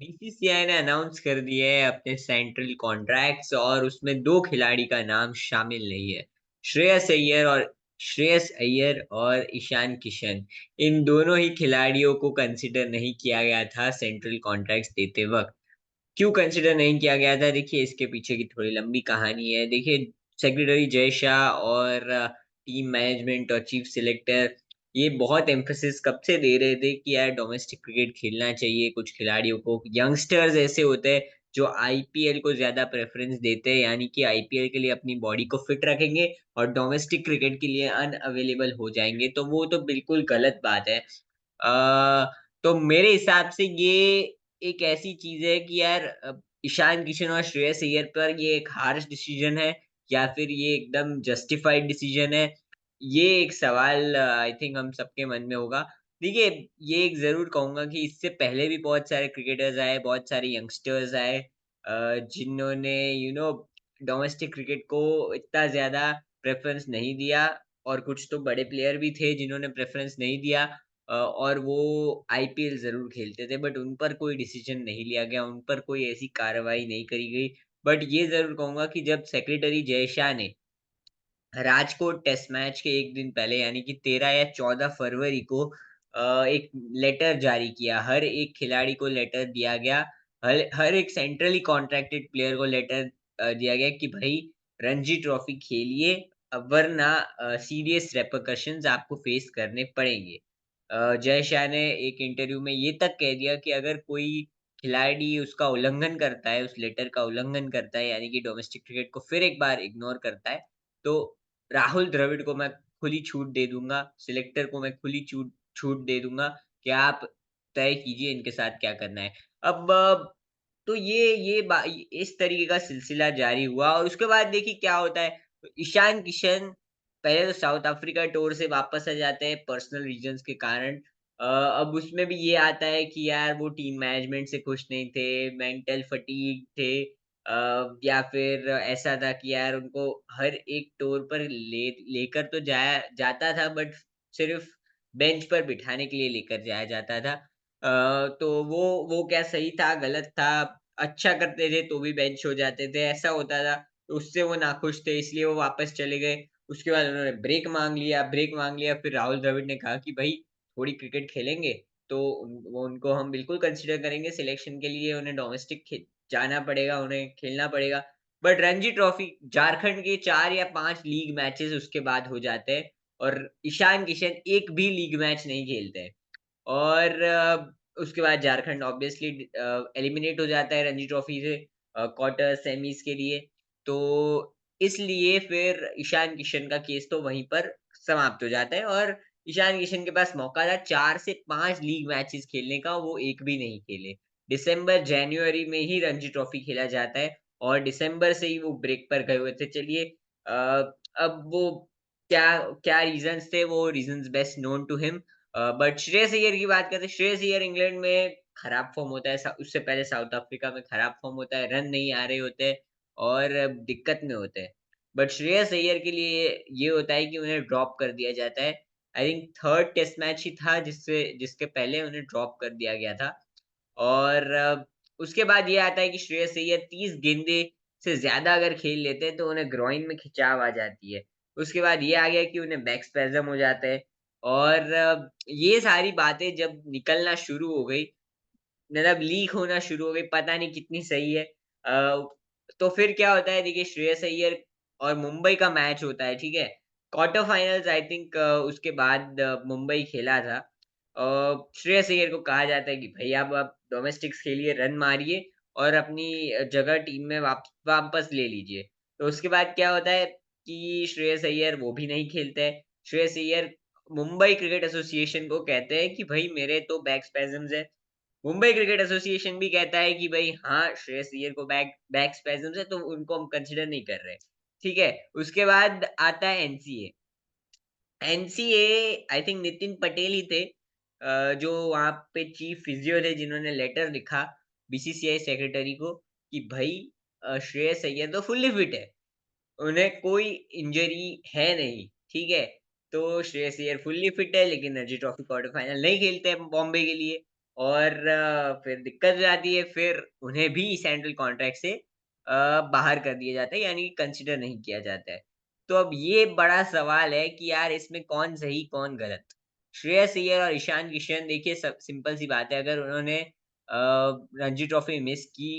BCCI ने announce कर दिया है अपने सेंट्रल कॉन्ट्रैक्ट्स और उसमें 2 खिलाड़ी का नाम शामिल नहीं है। श्रेयस अय्यर और ईशान किशन, इन दोनों ही खिलाड़ियों को कंसिडर नहीं किया गया था सेंट्रल कॉन्ट्रैक्ट्स देते वक़्त। क्यों कंसिडर नहीं किया गया था? देखिए, इसके पीछे की थोड़ी लंबी कहानी है। देखिए, सेक्रेटरी जय शाह और टीम मैनेजमेंट और चीफ सिलेक्टर ये बहुत एम्फसिस कब से दे रहे थे कि यार डोमेस्टिक क्रिकेट खेलना चाहिए कुछ खिलाड़ियों को। यंगस्टर्स ऐसे होते हैं जो आईपीएल को ज़्यादा प्रेफ़रेंस देते हैं, यानी कि आईपीएल के लिए अपनी बॉडी को फिट रखेंगे और डोमेस्टिक क्रिकेट के लिए अनअवेलेबल हो जाएँगे, तो वो तो बिल्कुल गलत बात है। तो मेरे हिसाब से ये एक ऐसी चीज़ है कि यार ईशान किशन और श्रेयस अय्यर पर ये एक हार्श डिसीज़न है या फिर ये एकदम जस्टिफाइड डिसीज़न है। ये एक सवाल आई थिंक हम सबके मन में होगा। देखिए, ये एक ज़रूर कहूँगा कि इससे पहले भी बहुत सारे क्रिकेटर्स आए, बहुत सारे यंगस्टर्स आए जिन्होंने डोमेस्टिक क्रिकेट को इतना ज़्यादा प्रेफ़रेंस नहीं दिया और कुछ तो बड़े प्लेयर भी थे जिन्होंने प्रेफ़रेंस नहीं दिया। और वो आईपीएल ज़रूर खेलते थे बट उन पर कोई डिसीज़न नहीं लिया गया, उन पर कोई ऐसी कार्रवाई नहीं करी गई। बट ये ज़रूर कहूँगा कि जब सेक्रेटरी जय शाह ने राजकोट टेस्ट मैच के 1 दिन पहले यानी कि 13 या 14 फरवरी को एक लेटर जारी किया। हर एक खिलाड़ी को लेटर दिया गया। हर हर एक सेंट्रली कॉन्ट्रैक्टेड प्लेयर को लेटर दिया गया कि भई रणजी ट्रॉफी खेलिए वरना सीरियस रिपरकशंस आपको फेस करने पड़ेंगे। जय शाह ने एक इंटरव्यू में ये तक कह दिया कि अगर कोई खिलाड़ी उसका उल्लंघन करता है, उस लेटर का उल्लंघन करता है यानी कि डोमेस्टिक क्रिकेट को फिर एक बार इग्नोर करता है, तो राहुल द्रविड़ को मैं खुली छूट दे दूँगा, सिलेक्टर को मैं खुली छूट छूट दे दूँगा कि आप तय कीजिए इनके साथ क्या करना है। अब तो इस तरीके का सिलसिला जारी हुआ और उसके बाद देखिए क्या होता है, ईशान किशन पहले तो साउथ अफ्रीका टूर से वापस आ जाते हैं पर्सनल रीज़न्स के कारण। अब उसमें भी ये आता है कि यार वो टीम मैनेजमेंट से खुश नहीं थे, मेंटल फटीग थे। या फिर ऐसा था कि यार उनको हर एक टूर पर लेकर तो जाया जाता था बट सिर्फ बेंच पर बिठाने के लिए लेकर जाया जाता था। तो वो क्या सही था, गलत था, अच्छा करते थे तो भी बेंच हो जाते थे, ऐसा होता था। तो उससे वो नाखुश थे इसलिए वो वापस चले गए। उसके बाद उन्होंने ब्रेक माँग लिया फिर राहुल द्रविड़ ने कहा कि भई थोड़ी क्रिकेट खेलेंगे, तो उनको हम बिल्कुल कंसीडर करेंगे सिलेक्शन के लिए, उन्हें डोमेस्टिक जाना पड़ेगा, उन्हें खेलना पड़ेगा। बट रणजी ट्रॉफी झारखंड के 4 या 5 लीग मैचेज़ उसके बाद हो जाते हैं और ईशान किशन एक भी लीग मैच नहीं खेलते हैं। और उसके बाद झारखंड ऑब्वियसली एलिमिनेट हो जाता है रणजी ट्रॉफी से क्वार्टर सेमीज़ के लिए। तो इसलिए फिर ईशान किशन का केस तो वहीं पर समाप्त हो जाता है और ईशान किशन के पास मौका था 4 से 5 लीग मैचेज़ खेलने का, वो एक भी नहीं खेले। दिसंबर, जनवरी में ही रणजी ट्रॉफी खेला जाता है और दिसंबर से ही वो ब्रेक पर गए हुए थे। चलिए अ, अब वो क्या क्या रीज़न्स थे, वो reasons best known to him. But Shreyas Iyer की बात करते हैं, श्रेयस अय्यर इंग्लैंड में खराब फ़ॉर्म होता है, उससे पहले साउथ अफ्रीका में खराब फ़ॉर्म होता है, रन नहीं आ रहे होते हैं और दिक्कत में होते हैं। बट श्रेयस अय्यर के लिए ये होता है कि उन्हें ड्रॉप कर दिया जाता है। I think 3rd test match ही था जिसके पहले उन्हें ड्रॉप कर दिया गया था। और उसके बाद ये आता है कि श्रेयस अय्यर 30 गेंदें से ज़्यादा अगर खेल लेते हैं, तो उन्हें ग्रॉइन में खिंचाव आ जाती है। उसके बाद ये आ गया कि उन्हें बैक स्पैज़म हो जाता है और ये सारी बातें जब निकलना शुरू हो गई, मतलब लीक होना शुरू हो गई, पता नहीं कितनी सही है। तो फिर क्या होता है देखिए श्रेयस अय्यर और मुंबई का मैच होता है, ठीक है? क्वार्टर फाइनल्स आई थिंक उसके बाद मुंबई खेला था। श्रेयस अय्यर को कहा जाता है कि भैया अब आप डोमेस्टिक्स खेलिए, रन मारिए और अपनी जगह टीम में वापस ले लीजिए। तो उसके बाद क्या होता है कि श्रेयस अय्यर वो भी नहीं खेलते हैं। श्रेयस अय्यर मुंबई क्रिकेट एसोसिएशन को कहते हैं कि भई मेरे तो बैक स्पैज़म्स है। मुंबई क्रिकेट एसोसिएशन भी कहता है कि भई हाँ, श्रेयस अय्यर को बैक बैक स्पैज़म्स है तो उनको हम कंसीडर नहीं कर रहे। ठीक है? उसके बाद आता है NCA. NCA I think Nitin Patel ही थे जो वहाँ पे चीफ फिजियो थे जिन्होंने लेटर लिखा बीसीसीआई सेक्रेटरी को कि भई श्रेयस अय्यर तो फुल्ली फिट है। उन्हें कोई इंजरी है नहीं, ठीक है? तो श्रेयस अय्यर फुल्ली फिट है लेकिन रणजी ट्रॉफी क्वार्टर फाइनल नहीं खेलते हैं बॉम्बे के लिए और फिर दिक्कत हो जाती है, फिर उन्हें भी सेंट्रल कॉन्ट्रैक्ट से बाहर कर दिया जाता है, यानी कि कंसिडर नहीं किया जाता है। तो अब ये बड़ा सवाल है कि यार इसमें कौन सही, कौन गलत? श्रेयस अय्यर और ईशान किशन, देखिए सब सिंपल सी बात है, अगर उन्होंने रणजी ट्रॉफी मिस की,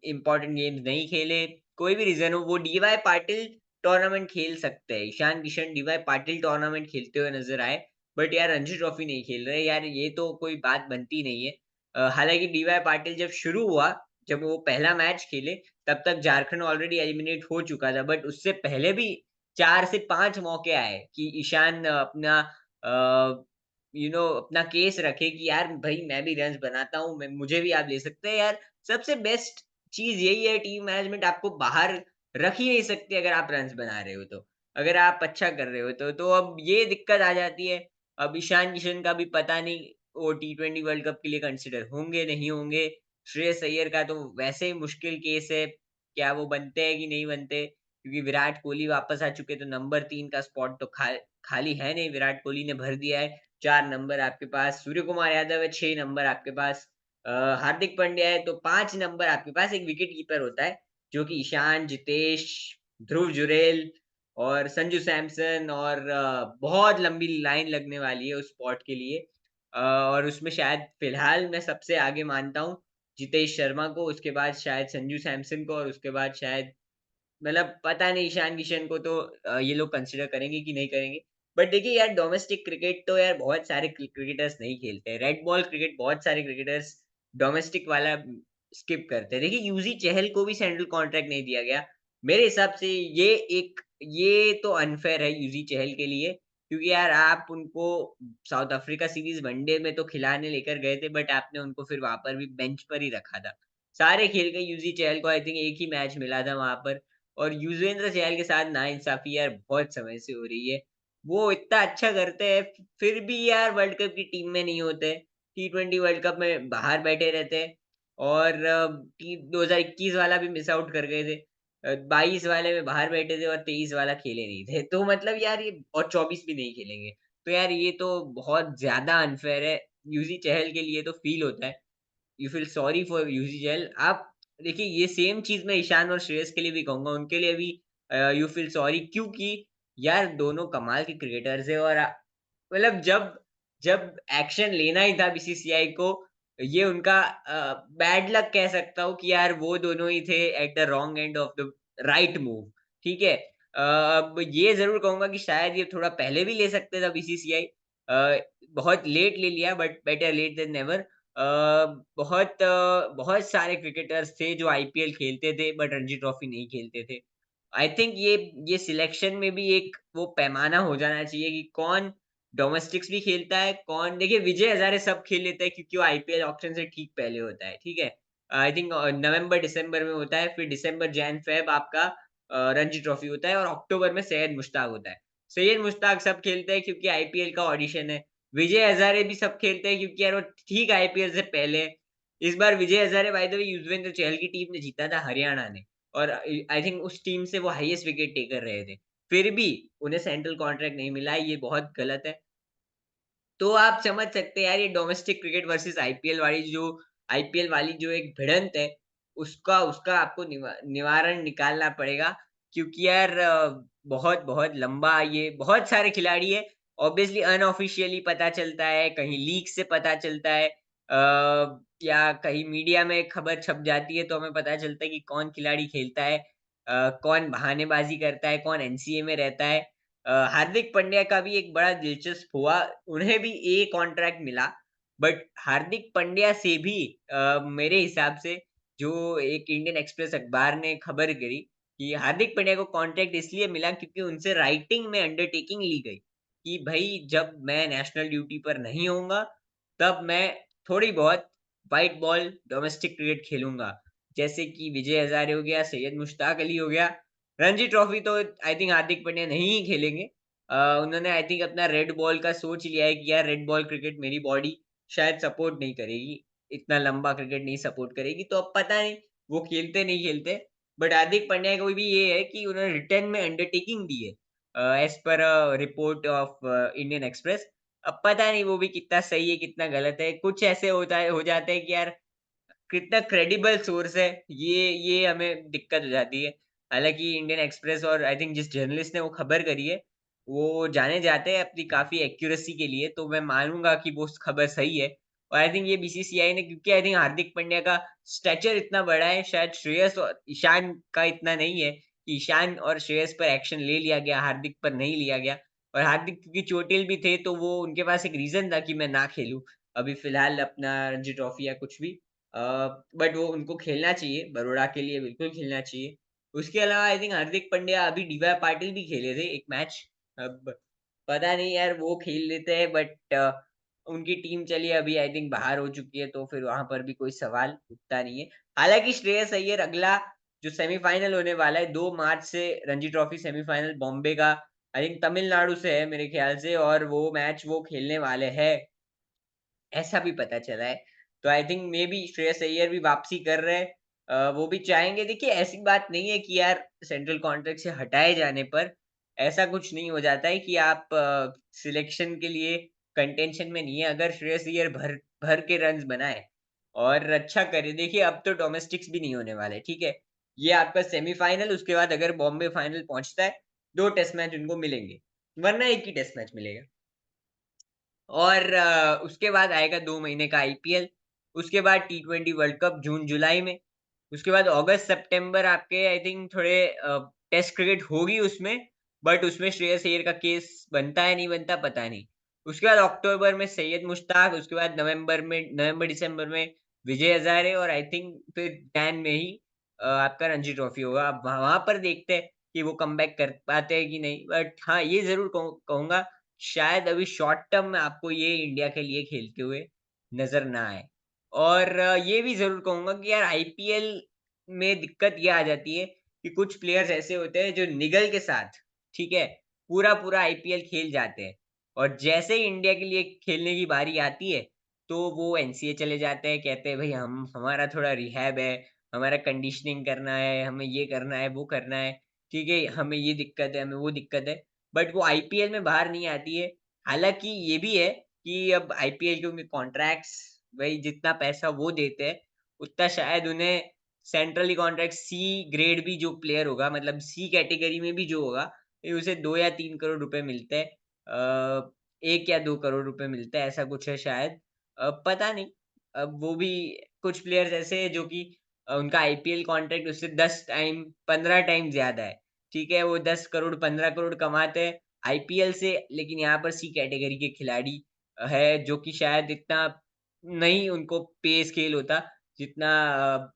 इम्पोर्टेंट गेम्स नहीं खेले, कोई भी रीज़न हो, वो डीवाई पाटिल टूर्नामेंट खेल सकते हैं। ईशान किशन डीवाई पाटिल टूर्नामेंट खेलते हुए नज़र आए, बट यार रणजी ट्रॉफी नहीं खेल रहे, यार ये तो कोई बात बनती नहीं है। हालाँकि डीवाई पाटिल जब शुरू हुआ, जब वो पहला मैच खेले, तब तक झारखंड ऑलरेडी एलिमिनेट हो चुका था, बट उससे पहले भी 4 से 5 मौके आए कि ईशान अपना अपना केस रखे कि यार भई मैं भी रन्स बनाता हूँ, मैं मुझे भी आप ले सकते हैं यार। सबसे बेस्ट चीज़ यही है, टीम मैनेजमेंट आपको बाहर रख ही नहीं सकती अगर आप रन्स बना रहे हो तो। अगर आप अच्छा कर रहे हो तो अब ये दिक्कत आ जाती है। अब ईशान किशन का भी पता नहीं वो टी20 वर्ल्ड कप के लिए कंसिडर होंगे, नहीं होंगे। श्रेयस अय्यर का तो वैसे ही मुश्किल केस है, क्या वो बनते हैं कि नहीं बनते? क्योंकि विराट कोहली वापस आ चुके, तो नंबर 3 का स्पॉट तो खाली है नहीं, विराट कोहली ने भर दिया है। 4 नंबर आपके पास, सूर्य कुमार यादव है 6 नंबर आपके पास, हार्दिक पांड्या है तो 5 नंबर आपके पास, एक विकेट कीपर होता है, जो कि ईशान, जितेश, ध्रुव जुरैल और संजू सैमसन, और बहुत लंबी लाइन लगने वाली है उस स्पॉट के लिए। और उसमें शायद फिलहाल मैं सबसे आगे मानता हूँ जितेश शर्मा को, उसके बाद शायद संजू सैमसन को, और उसके बाद शायद मतलब पता नहीं ईशान किशन को तो ये लोग कंसीडर करेंगे कि नहीं करेंगे। बट देखिए यार, डोमेस्टिक क्रिकेट तो यार बहुत सारे क्रिकेटर्स नहीं खेलते हैं। रेड बॉल क्रिकेट बहुत सारे क्रिकेटर्स डोमेस्टिक वाला स्किप करते हैं। देखिए यूज़ी चहल को भी सेंट्रल कॉन्ट्रैक्ट नहीं दिया गया। मेरे हिसाब से ये तो अनफेयर है यूज़ी चहल के लिए, क्योंकि यार आप उनको साउथ अफ्रीका सीरीज़ वनडे में तो खिलाने लेकर गए थे, बट आपने उनको फिर वहाँ पर भी बेंच पर ही रखा था। सारे खेल गए, यूज़ी चहल को आई थिंक 1 ही मैच मिला था वहाँ पर। और युज़वेंद्र चहल के साथ नाइंसाफ़ी यार बहुत समय से हो रही है। वो इतना अच्छा करते हैं, फिर भी यार वर्ल्ड कप की टीम में नहीं होते। टी20 वर्ल्ड कप में बाहर बैठे रहते हैं, और टी 2021 वाला भी मिस आउट कर गए थे। 22 वाले में बाहर बैठे थे और 23 वाला खेले नहीं थे। तो मतलब यार ये, और 24 भी नहीं खेलेंगे। तो यार ये तो बहुत ज़्यादा अनफ़ेयर है। यूज़ी चहल के लिए तो फ़ील होता है। You feel sorry for UGL. आप देखिए, ये सेम चीज़ मैं ईशान और श्रेयस के लिए भी कहूँगा, उनके लिए भी यू फील सॉरी, क्योंकि यार दोनों कमाल के क्रिकेटर्स हैं, और मतलब जब जब एक्शन लेना ही था बीसीसीआई को, ये उनका बैड लक कह सकता हूँ कि यार वो दोनों ही थे at the wrong end of the right move, ठीक है? अब ये ज़रूर कहूँगा कि शायद ये थोड़ा पहले भी ले सकते था बीसीसीआई, बहुत लेट ले लिया, but better late than never. बहुत सारे क्रिकेटर्स थे जो आईपीएल खेलते थे बट रणजी ट्रॉफी नहीं खेलते थे। आई थिंक ये सिलेक्शन में भी एक वो पैमाना हो जाना चाहिए कि कौन डोमेस्टिक्स भी खेलता है, कौन, देखिए विजय हज़ारे सब खेल लेते हैं क्योंकि वो आईपीएल ऑक्शन से ठीक पहले होता है, ठीक है? आई थिंक नवंबर-दिसंबर में होता है, फिर दिसंबर, जैन, फ़ेब आपका रणजी ट्रॉफी होता है, और अक्टूबर में सैयद मुश्ताक होता है। सैयद मुश्ताक सब खेलते हैं क्योंकि आईपीएल का ऑडिशन है। विजय हज़ारे भी सब खेलते हैं क्योंकि यार वो ठीक आईपीएल से पहले है। इस बार विजय Hazare by the way Yuzvendra चहल की टीम ने जीता था, हरियाणा ने, और आई थिंक उस टीम से वो हाईएस्ट विकेट टेकर रहे थे। फिर भी उन्हें सेंट्रल कॉन्ट्रैक्ट नहीं मिला, ये बहुत गलत है। तो आप समझ सकते हैं यार, ये डोमेस्टिक क्रिकेट वर्सेस आईपीएल वाली जो एक भिड़ंत है, उसका उसका आपको निवारण निकालना पड़ेगा, क्योंकि यार बहुत लंबा, ये बहुत सारे खिलाड़ी हैं। ऑब्वियसली अनऑफिशियली पता चलता है, कहीं लीक से पता चलता है, या कहीं मीडिया में खबर छप जाती है तो हमें पता चलता है कि कौन खिलाड़ी खेलता है, कौन बहानेबाज़ी करता है, कौन एनसीए में रहता है। हार्दिक पांड्या का भी एक बड़ा दिलचस्प हुआ, उन्हें भी ए कॉन्ट्रैक्ट मिला, बट हार्दिक पांड्या से भी मेरे हिसाब से, जो एक इंडियन एक्सप्रेस अखबार ने खबर करी कि हार्दिक पांड्या को कॉन्ट्रैक्ट इसलिए मिला क्योंकि उनसे राइटिंग में अंडरटेकिंग ली गई कि भई जब मैं नेशनल ड्यूटी पर नहीं होऊँगा, तब मैं थोड़ी बहुत व्हाइट बॉल डोमेस्टिक क्रिकेट खेलूँगा। जैसे कि विजय हज़ारे हो गया, सैयद मुश्ताक अली हो गया। रणजी ट्रॉफी तो आई थिंक हार्दिक पांड्या नहीं ही खेलेंगे। उन्होंने आई थिंक अपना रेड बॉल का सोच लिया है कि यार रेड बॉल क्रिकेट मेरी बॉडी शायद सपोर्ट नहीं करेगी, इतना लंबा क्रिकेट नहीं सपोर्ट करेगी, तो अब पता नहीं वो खेलते नहीं खेलते। बट हार्दिक पांड्या को भी ये है कि उन्होंने रिटर्न में अंडरटेकिंग दी है, as per report of Indian express, अब पता नहीं वो भी कितना सही है, कितना गलत है। कुछ ऐसे हो जाता है कि यार कितना क्रेडिबल सोर्स है, ये हमें दिक्कत हो जाती है। हालाँकि इंडियन एक्सप्रेस और आई थिंक जिस जर्नलिस्ट ने वो खबर करी है, वो जाने जाते हैं अपनी काफ़ी एक्यूरेसी के लिए, तो मैं मानूँगा कि वो खबर सही है। और आई थिंक ये बीसीसीआई ने, क्योंकि आई थिंक हार्दिक पांड्या का स्टैचर इतना बड़ा है, शायद श्रेयस और ईशान का इतना नहीं है कि ईशान और श्रेयस पर एक्शन ले लिया गया, हार्दिक पर नहीं लिया गया। और हार्दिक क्योंकि चोटिल भी थे, तो वो उनके पास एक रीज़न था कि मैं ना खेलूँ, अभी फ़िलहाल अपना रणजी ट्रॉफ़ी या कुछ भी। अ, बट वो उनको खेलना चाहिए, बरोड़ा के लिए बिल्कुल खेलना चाहिए। उसके अलावा आई थिंक हार्दिक पांड्या, अभी डीवाई पाटिल भी खेले थे एक मैच। अब पता नहीं यार वो खेल लेते हैं, बट उनकी टीम चलिए अभी आई थिंक बाहर हो चुकी है, तो फिर वहाँ पर भी कोई सवाल उठता नहीं है। हालाँकि श्रेयस अय्यर अगला जो सेमीफ़ाइनल होने वाला है 2 मार्च से, रणजी ट्रॉफ़ी सेमीफ़ाइनल बॉम्बे का आई थिंक तमिलनाडु से है मेरे ख़्याल से, और वो मैच वो खेलने वाले हैं। ऐसा भी पता चला है। तो I think may be Shreyas Iyer भी वापसी कर रहे हैं। वो भी चाहेंगे, देखिए ऐसी बात नहीं है कि यार सेंट्रल कॉन्ट्रैक्ट से हटाए जाने पर ऐसा कुछ नहीं हो जाता है कि आप सिलेक्शन के लिए कंटेंशन में नहीं है। अगर श्रेयस अय्यर भर भर के रन्स बनाए और अच्छा करे, देखिए अब तो डोमेस्टिक्स भी नहीं होने वाले, ठीक है? ये आपका सेमीफाइनल, उसके बाद अगर बॉम्बे फाइनल पहुँचता है, 2 टेस्ट मैच उनको मिलेंगे, वरना 1 ही टेस्ट मैच मिलेगा। और उसके बाद आएगा 2 महीने का आईपीएल, उसके बाद टी20 वर्ल्ड कप जून-जुलाई में, उसके बाद अगस्त-सितंबर आपके आई थिंक थोड़े टेस्ट क्रिकेट होगी उसमें, बट उसमें श्रेयस अय्यर का केस बनता है, नहीं बनता पता नहीं। उसके बाद अक्टूबर में सैयद मुश्ताक, उसके बाद नवंबर-दिसंबर में विजय हज़ारे, और आई थिंक फिर जैन में ही आपका रणजी ट्रॉफी होगा। अब वहाँ वहाँ पर देखते हैं कि वो कमबैक कर पाते हैं कि नहीं। बट हाँ, ये ज़रूर कहूँगा, शायद अभी शॉर्ट टर्म में आपको ये इंडिया के लिए खेलते हुए नज़र ना आए। और ये भी ज़रूर कहूँगा कि यार आईपीएल में दिक्कत ये आ जाती है कि कुछ प्लेयर्स ऐसे होते हैं जो निगल के साथ, ठीक है, पूरा-पूरा आईपीएल खेल जाते हैं, और जैसे ही इंडिया के लिए खेलने की बारी आती है, तो वो एनसीए चले जाते हैं, कहते हैं भई हम हमारा थोड़ा रिहैब है, हमारा कंडीशनिंग करना है, हमें ये करना है, वो करना है, ठीक है, हमें ये दिक्कत है, हमें वो दिक्कत है। बट वो आईपीएल में बाहर नहीं आती है। हालाँकि ये भी है कि अब आईपीएल के उनके कॉन्ट्रैक्ट्स, वही जितना पैसा वो देते हैं, उतना शायद उन्हें सेंट्रली कॉन्ट्रैक्ट सी ग्रेड भी जो प्लेयर होगा, मतलब सी कैटेगरी में भी जो होगा, ये उसे 2 या 3 करोड़ रुपए मिलते हैं। 1 या 2 करोड़ रुपए मिलते हैं, ऐसा कुछ है शायद। पता नहीं, अब वो भी कुछ प्लेयर्स ऐसे हैं जो कि उनका आईपीएल कॉन्ट्रैक्ट उससे 10 टाइम, 15 टाइम ज़्यादा है। ठीक है, वो 10 करोड़, 15 करोड़ कमाते हैं आईपीएल से, लेकिन यहाँ पर सी कैटेगरी के खिलाड़ी है जो कि शायद इतना नहीं उनको पे स्केल होता, जितना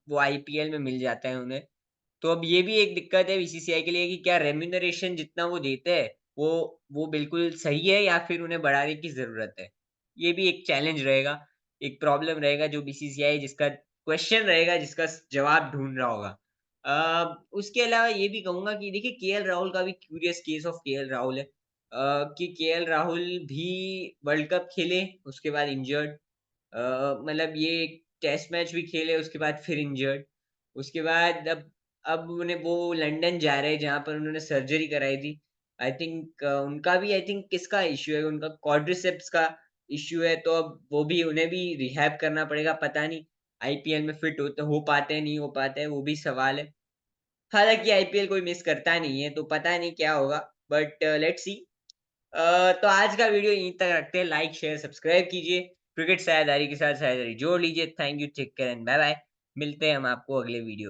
वो आईपीएल में मिल जाता है उन्हें। तो अब ये भी एक दिक्कत है बीसीसीआई के लिए कि क्या रेम्यूनरेशन जितना वो देते हैं, वो बिल्कुल सही है या फिर उन्हें बढ़ाने की ज़रूरत है? ये भी एक चैलेंज रहेगा, एक प्रॉब्लम रहेगा जो बीसीसीआई जिसका क्वेश्चन रहेगा, जिसका जवाब ढूँढ रहा होगा। उसके अलावा ये भी कहूँगा कि देखिए केएल राहुल का भी curious case of KL Rahul है। कि केएल राहुल भी वर्ल्ड कप खेले, उसके बाद इंजर्ड, मतलब ये टेस्ट मैच भी खेले, उसके बाद फिर इंजर्ड। उसके बाद अब उन्हें वो लंदन जा रहे हैं जहाँ पर उन्होंने सर्जरी कराई थी। आई थिंक उनका भी आई थिंक किसका इश्यू है, उनका क्वाड्रिसेप्स का इश्यू है, तो अब वो भी उन्हें भी रिहैब करना पड़ेगा, पता नहीं आईपीएल में फिट हो पाते हैं, नहीं हो पाते हैं, वो भी सवाल है। हालाँकि आईपीएल कोई मिस करता नहीं है, तो पता नहीं क्या होगा, बट लेट्स सी। तो आज का वीडियो यहीं तक रखते हैं। लाइक, शेयर, सब्सक्राइब कीजिए। क्रिकेट साझेदारी के साथ साझेदारी जोड़ लीजिए। Thank you, take care and bye bye. मिलते हैं हम आपको अगले वीडियो